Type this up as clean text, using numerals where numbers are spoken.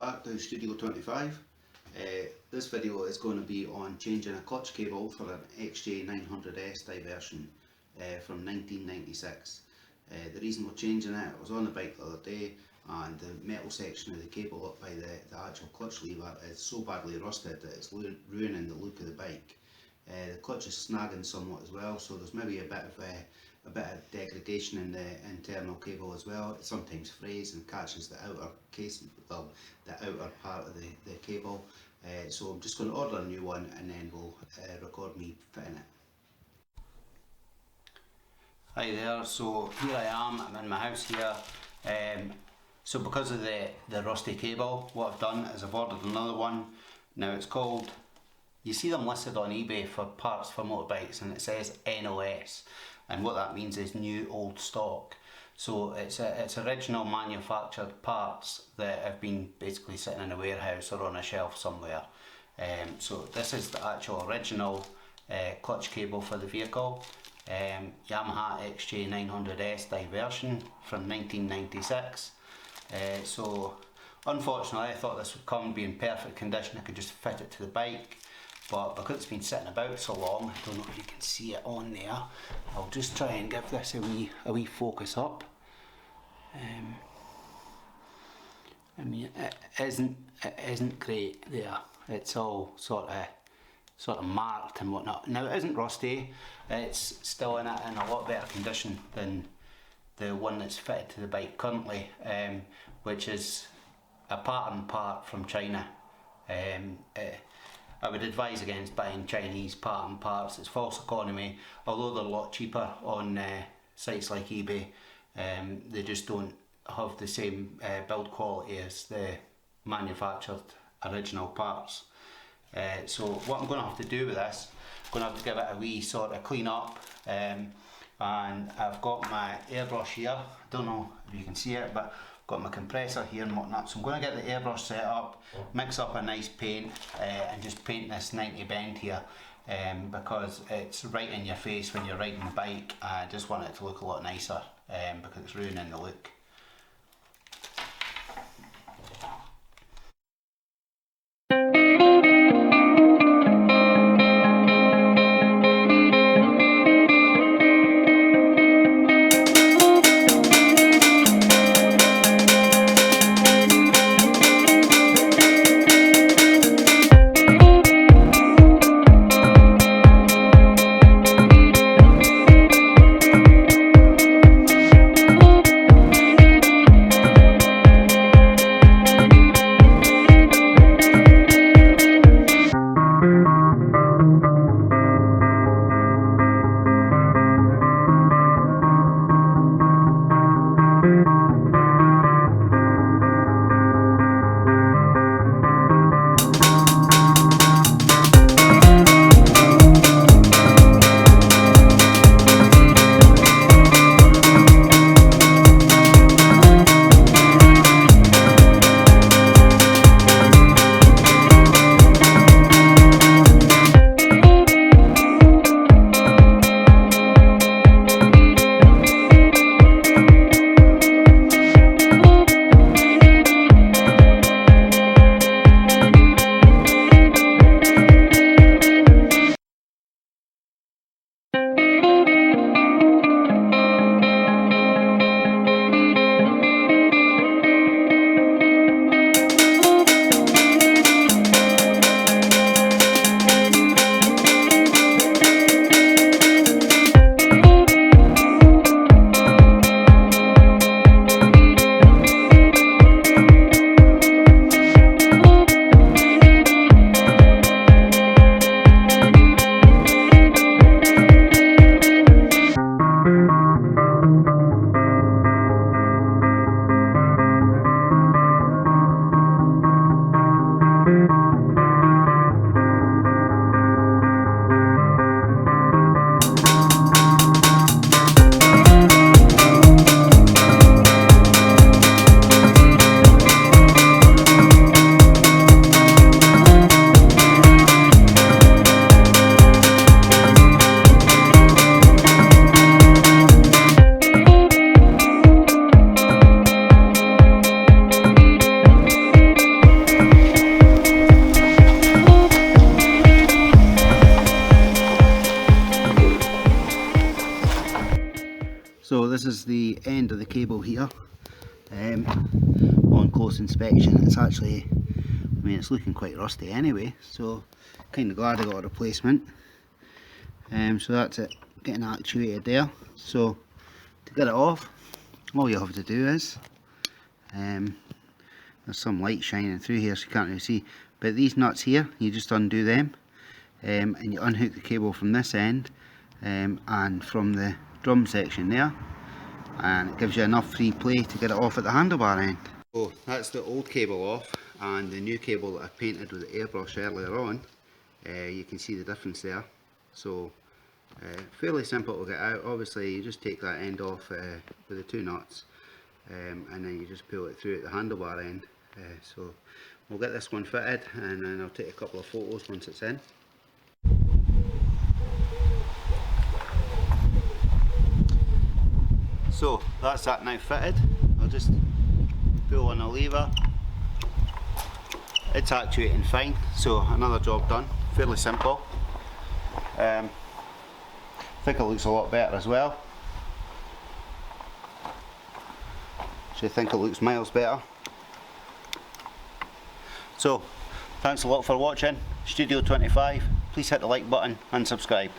Back to Studio 25. This video is going to be on changing a clutch cable for an XJ900S Diversion from 1996. The reason we're changing it, I was on the bike the other day and the metal section of the cable up by the actual clutch lever is so badly rusted that it's ruining the look of the bike. The clutch is snagging somewhat as well, so there's maybe a bit of degradation in the internal cable as well. It sometimes frays and catches the outer casing, well, the outer part of the cable. So I'm just going to order a new one and then we'll record me fitting it. Hi there, so here I am, I'm in my house here. So because of the rusty cable, what I've done is I've ordered another one. Now it's called, you see them listed on eBay for parts for motorbikes and it says NOS. And what that means is new old stock. So it's original manufactured parts that have been basically sitting in a warehouse or on a shelf somewhere. So this is the actual original clutch cable for the vehicle. Yamaha XJ900S Diversion from 1996. So unfortunately I thought this would come and be in perfect condition. I could just fit it to the bike. But because it's been sitting about so long, I don't know if you can see it on there. I'll just try and give this a wee focus up. I mean, it isn't great there. It's all sort of marked and whatnot. Now it isn't rusty. It's still in a lot better condition than the one that's fitted to the bike currently, which is a pattern part from China. I would advise against buying Chinese pattern parts. It's false economy, although they're a lot cheaper on sites like eBay. They just don't have the same build quality as the manufactured original parts. So what I'm going to have to do with this, I'm going to have to give it a wee sort of clean up. And I've got my airbrush here. I don't know if you can see it, but got my compressor here and whatnot, so I'm going to get the airbrush set up, mix up a nice paint and just paint this 90 bend here because it's right in your face when you're riding the bike. I just want it to look a lot nicer because it's ruining the look. So this is the end of the cable here. On close inspection, it's actually, I mean, it's looking quite rusty anyway, so kind of glad I got a replacement. So that's it, getting actuated there. So to get it off, all you have to do is, there's some light shining through here so you can't really see, but these nuts here, you just undo them, and you unhook the cable from this end and from the drum section there, and it gives you enough free play to get it off at the handlebar end. So that's the old cable off, and the new cable that I painted with the airbrush earlier on. You can see the difference there. So fairly simple to get out. Obviously you just take that end off with the two nuts, and then you just pull it through at the handlebar end. So we'll get this one fitted, and then I'll take a couple of photos once it's in. So that's that now fitted. I'll just pull on the lever. It's actuating fine, so another job done. Fairly simple. I think it looks a lot better as well. So I think it looks miles better. So thanks a lot for watching. Studio 25. Please hit the like button and subscribe.